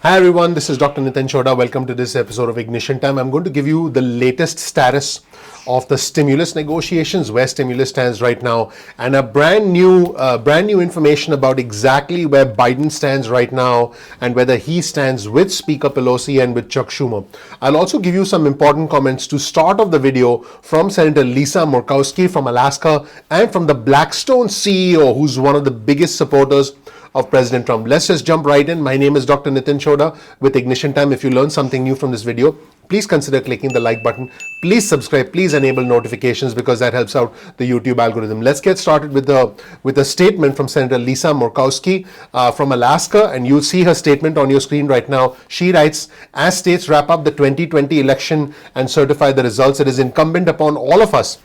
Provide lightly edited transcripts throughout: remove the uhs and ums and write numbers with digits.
Hi everyone, this is Dr. Chhoda. Welcome to this episode of Ignition Time. I'm going to give you the latest status of the stimulus negotiations, where stimulus stands right now, and a brand new information about exactly where Biden stands right now and whether he stands with Speaker Pelosi and with Chuck Schumer. I'll also give you some important comments to start off the video from Senator Lisa Murkowski from Alaska and from the Blackstone CEO, who's one of the biggest supporters of President Trump. Let's just jump right in. My name is Dr. Nitin Chhoda with Ignition Time. If you learned something new from this video, please consider clicking the like button. Please subscribe. Please enable notifications because that helps out the YouTube algorithm. Let's get started with a statement from Senator Lisa Murkowski from Alaska, and you'll see her statement on your screen right now. She writes, as states wrap up the 2020 election and certify the results, it is incumbent upon all of us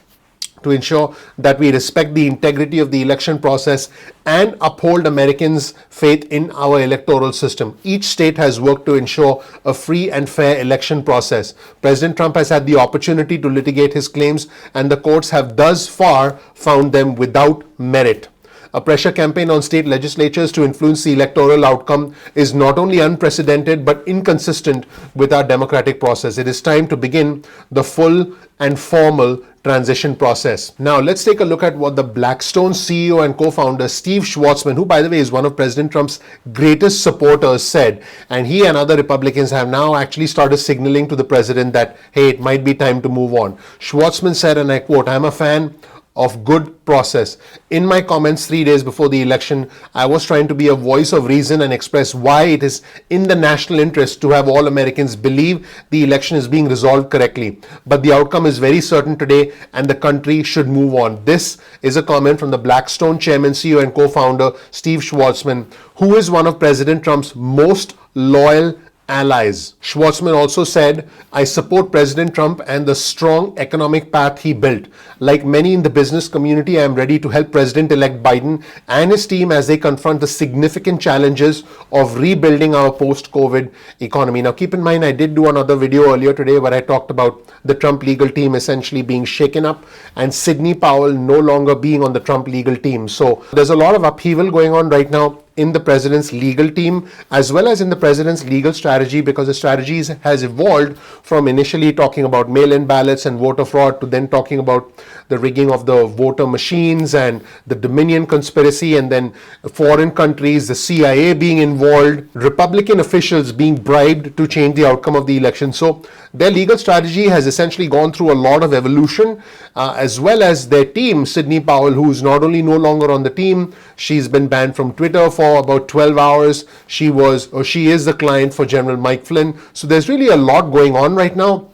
to ensure that we respect the integrity of the election process and uphold Americans' faith in our electoral system. Each state has worked to ensure a free and fair election process. President Trump has had the opportunity to litigate his claims, and the courts have thus far found them without merit. A pressure campaign on state legislatures to influence the electoral outcome is not only unprecedented but inconsistent with our democratic process. It is time to begin the full and formal transition process. Now, let's take a look at what the Blackstone CEO and co-founder Steve Schwarzman, who by the way is one of President Trump's greatest supporters, said. And he and other Republicans have now actually started signaling to the president that, hey, it might be time to move on. Schwarzman said, and I quote, "I'm a fan of good process. In my comments 3 days before the election, I was trying to be a voice of reason and express why it is in the national interest to have all Americans believe the election is being resolved correctly. But the outcome is very certain today and the country should move on." This is a comment from the Blackstone chairman, CEO and co-founder Steve Schwarzman, who is one of President Trump's most loyal allies. Schwarzman also said, "I support President Trump and the strong economic path he built. Like many in the business community, I am ready to help President-elect Biden and his team as they confront the significant challenges of rebuilding our post-COVID economy." Now, keep in mind, I did do another video earlier today where I talked about the Trump legal team essentially being shaken up and Sidney Powell no longer being on the Trump legal team. So there's a lot of upheaval going on right now in the president's legal team as well as in the president's legal strategy, because the strategies has evolved from initially talking about mail-in ballots and voter fraud to then talking about the rigging of the voter machines and the Dominion conspiracy, and then foreign countries, the CIA being involved, Republican officials being bribed to change the outcome of the election. So their legal strategy has essentially gone through a lot of evolution, as well as their team, Sidney Powell, who's not only no longer on the team, she's been banned from Twitter for about 12 hours. She is the client for General Mike Flynn. So there's really a lot going on right now.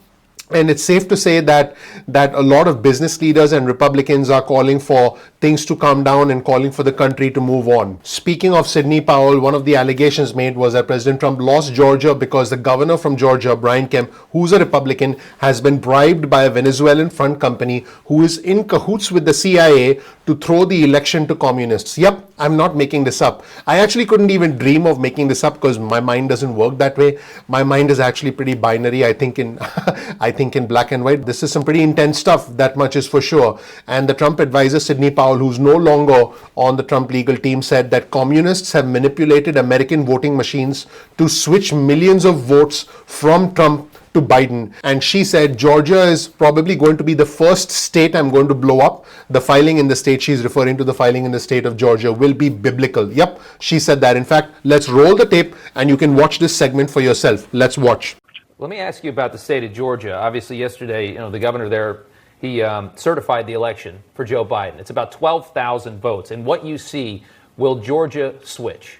And it's safe to say that a lot of business leaders and Republicans are calling for things to calm down and calling for the country to move on. Speaking of Sidney Powell, one of the allegations made was that President Trump lost Georgia because the governor from Georgia, Brian Kemp, who's a Republican, has been bribed by a Venezuelan front company who is in cahoots with the CIA to throw the election to communists. Yep, I'm not making this up. I actually couldn't even dream of making this up because my mind doesn't work that way. My mind is actually pretty binary. I think in black and white. This is some pretty intense stuff, that much is for sure. And the Trump advisor, Sidney Powell, who's no longer on the Trump legal team, said that communists have manipulated American voting machines to switch millions of votes from Trump to Biden. And she said Georgia is probably going to be the first state I'm going to blow up. The filing in the state, she's referring to the filing in the state of Georgia, will be biblical. Yep, she said that. In fact, let's roll the tape and you can watch this segment for yourself. Let's watch. Let me ask you about the state of Georgia. Obviously, yesterday, the governor there, he certified the election for Joe Biden. It's about 12,000 votes. And what you see, will Georgia switch?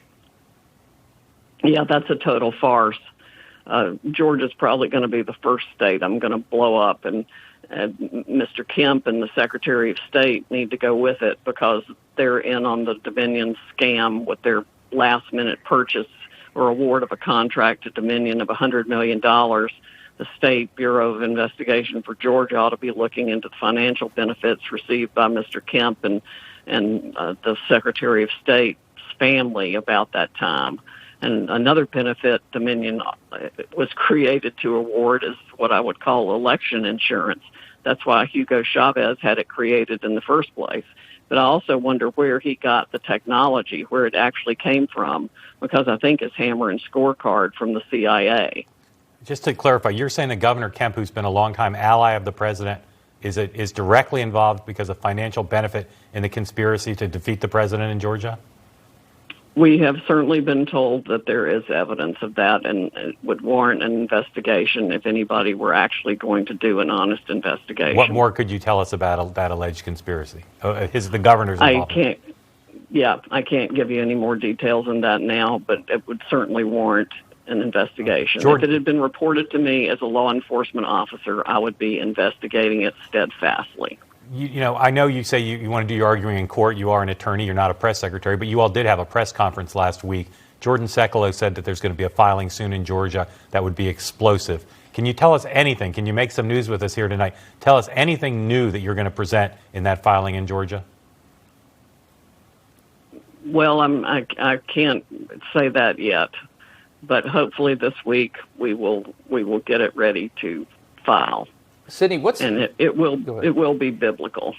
Yeah, that's a total farce. Georgia's probably going to be the first state I'm going to blow up, and Mr. Kemp and the Secretary of State need to go with it because they're in on the Dominion scam with their last-minute purchase or award of a contract to Dominion of $100 million. The State Bureau of Investigation for Georgia ought to be looking into the financial benefits received by Mr. Kemp and the Secretary of State's family about that time. And another benefit Dominion was created to award is what I would call election insurance. That's why Hugo Chavez had it created in the first place. but I also wonder where he got the technology, where it actually came from, because I think it's hammer and scorecard from the CIA. Just to clarify, you're saying that Governor Kemp, who's been a longtime ally of the president, is directly involved because of financial benefit in the conspiracy to defeat the president in Georgia? We have certainly been told that there is evidence of that, and it would warrant an investigation if anybody were actually going to do an honest investigation. What more could you tell us about that alleged conspiracy? The governor's involvement? I can't give you any more details than that now, but it would certainly warrant an investigation. If it had been reported to me as a law enforcement officer, I would be investigating it steadfastly. You know, I know you say you want to do your arguing in court. You are an attorney. You're not a press secretary, but you all did have a press conference last week. Jordan Sekelo said that there's going to be a filing soon in Georgia that would be explosive. Can you tell us anything? Can you make some news with us here tonight? Tell us anything new that you're going to present in that filing in Georgia. Well, I can't say that yet, but hopefully this week we will get it ready to file. Sydney, it will be biblical.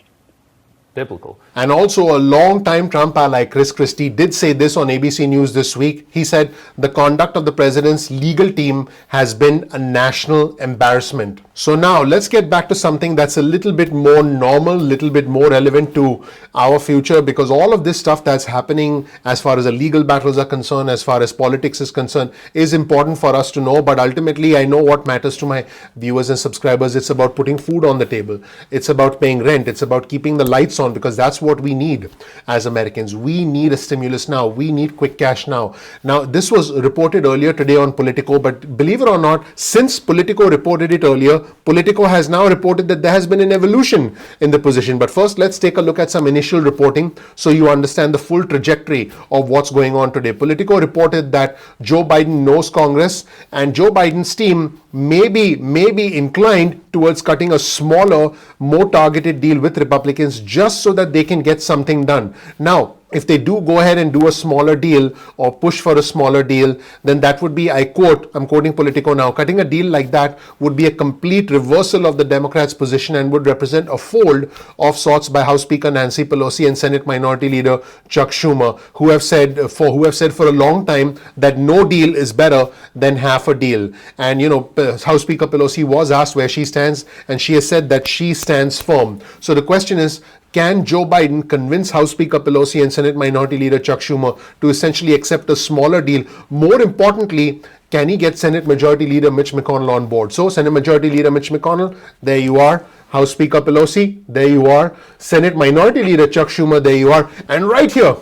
Biblical. And also a long-time Trump ally, Chris Christie, did say this on ABC News this week. He said the conduct of the president's legal team has been a national embarrassment. So now let's get back to something that's a little bit more normal, little bit more relevant to our future, because all of this stuff that's happening as far as the legal battles are concerned, as far as politics is concerned, is important for us to know. But ultimately, I know what matters to my viewers and subscribers. It's about putting food on the table. It's about paying rent. It's about keeping the lights on, because that's what we need as Americans. We need a stimulus now. We need quick cash now. Now, this was reported earlier today on Politico, but believe it or not, since Politico reported it earlier, Politico has now reported that there has been an evolution in the position. But first, let's take a look at some initial reporting so you understand the full trajectory of what's going on today. Politico reported that Joe Biden knows Congress, and Joe Biden's team may be inclined towards cutting a smaller, more targeted deal with Republicans just so that they can get something done. Now, if they do go ahead and do a smaller deal or push for a smaller deal, then that would be, I quote, I'm quoting Politico now, cutting a deal like that would be a complete reversal of the Democrats' position and would represent a fold of sorts by House Speaker Nancy Pelosi and Senate Minority Leader Chuck Schumer, who have said for a long time that no deal is better than half a deal. And, you know, House Speaker Pelosi was asked where she stands, and she has said that she stands firm. So the question is, can Joe Biden convince House Speaker Pelosi and Senate Minority Leader Chuck Schumer to essentially accept a smaller deal? More importantly, can he get Senate Majority Leader Mitch McConnell on board? So, Senate Majority Leader Mitch McConnell, there you are. House Speaker Pelosi, there you are. Senate Minority Leader Chuck Schumer, there you are. And right here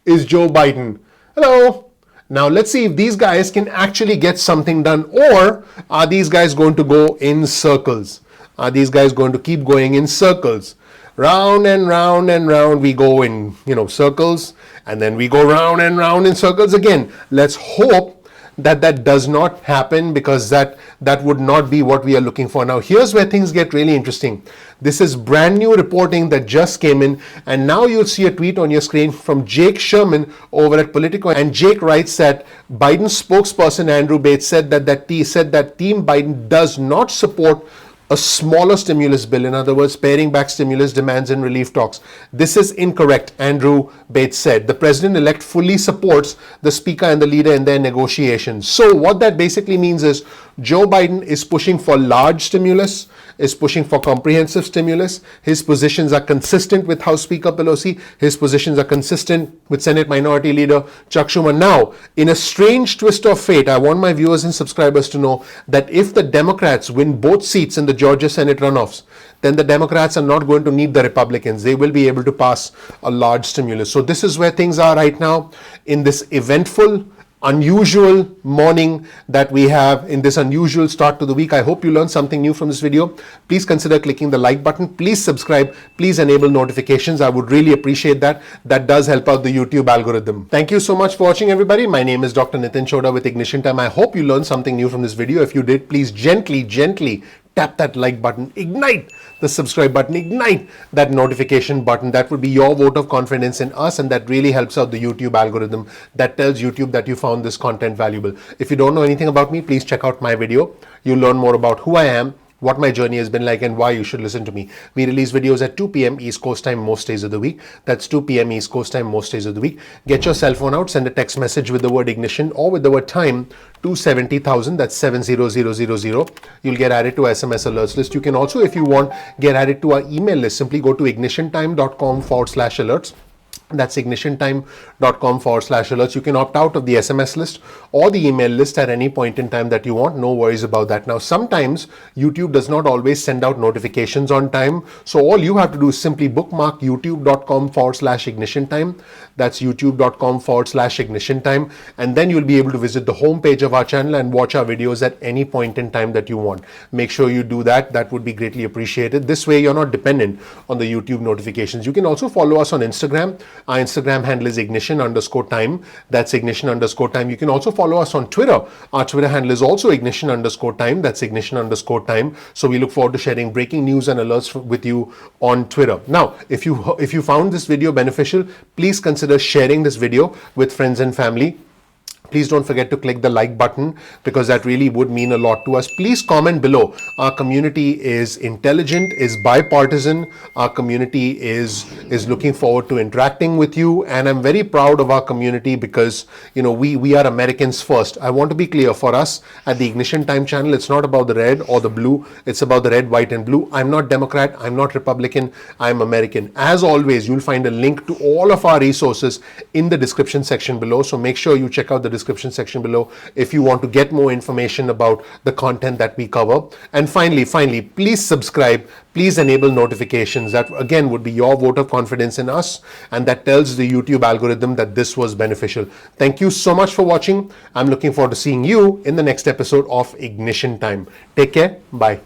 is Joe Biden. Hello. Now, let's see if these guys can actually get something done, or are these guys going to go in circles? Are these guys going to keep going in circles? Round and round and round we go in, circles, and then we go round and round in circles again. Let's hope that that does not happen, because that would not be what we are looking for. Now, here's where things get really interesting. This is brand new reporting that just came in, and now you'll see a tweet on your screen from Jake Sherman over at Politico. And Jake writes that Biden's spokesperson Andrew Bates said that Team Biden does not support a smaller stimulus bill, in other words, paring back stimulus demands and relief talks. This is incorrect, Andrew Bates said. The president-elect fully supports the speaker and the leader in their negotiations. So what that basically means is Joe Biden is pushing for large stimulus, is pushing for comprehensive stimulus. His positions are consistent with House Speaker Pelosi. His positions are consistent with Senate Minority Leader Chuck Schumer. Now, in a strange twist of fate, I want my viewers and subscribers to know that if the Democrats win both seats in the Georgia Senate runoffs, then the Democrats are not going to need the Republicans. They will be able to pass a large stimulus. So this is where things are right now in this eventful, unusual morning that we have, in this unusual start to the week. I hope you learned something new from this video. Please consider clicking the like button. Please subscribe. Please enable notifications. I would really appreciate that. That does help out the YouTube algorithm. Thank you so much for watching, everybody. My name is Dr. Nitin Chhoda with Ignition Time. I hope you learned something new from this video. If you did, please gently tap that like button, ignite the subscribe button, ignite that notification button. That would be your vote of confidence in us, and that really helps out the YouTube algorithm. That tells YouTube that you found this content valuable. If you don't know anything about me, please check out my video. You'll learn more about who I am, what my journey has been like and why you should listen to me. We release videos at 2 p.m. East Coast time most days of the week. That's 2 p.m. East Coast time most days of the week. Get your cell phone out, send a text message with the word ignition or with the word time to 70,000. That's 70000. You'll get added to SMS alerts list. You can also, if you want, get added to our email list. Simply go to ignitiontime.com/alerts. That's ignitiontime.com/alerts. You can opt out of the SMS list or the email list at any point in time that you want. No worries about that. Now, sometimes YouTube does not always send out notifications on time. So all you have to do is simply bookmark youtube.com/ignitiontime. That's youtube.com/ignitiontime. And then you'll be able to visit the homepage of our channel and watch our videos at any point in time that you want. Make sure you do that. That would be greatly appreciated. This way, you're not dependent on the YouTube notifications. You can also follow us on Instagram. Our Instagram handle is ignition_time. That's ignition_time. You can also follow us on Twitter. Our Twitter handle is also ignition_time. That's ignition_time. So we look forward to sharing breaking news and alerts with you on Twitter. Now, if you found this video beneficial, please consider sharing this video with friends and family. Please don't forget to click the like button because that really would mean a lot to us. Please comment below. Our community is intelligent, is bipartisan. Our community is looking forward to interacting with you. And I'm very proud of our community because, we are Americans first. I want to be clear, for us at the Ignition Time channel, it's not about the red or the blue. It's about the red, white, and blue. I'm not Democrat. I'm not Republican. I'm American. As always, you'll find a link to all of our resources in the description section below. So make sure you check out the description section below if you want to get more information about the content that we cover. And finally, please subscribe, please enable notifications. That again would be your vote of confidence in us, and that tells the YouTube algorithm that this was beneficial. Thank you so much for watching. I'm looking forward to seeing you in the next episode of Ignition Time. Take care. Bye.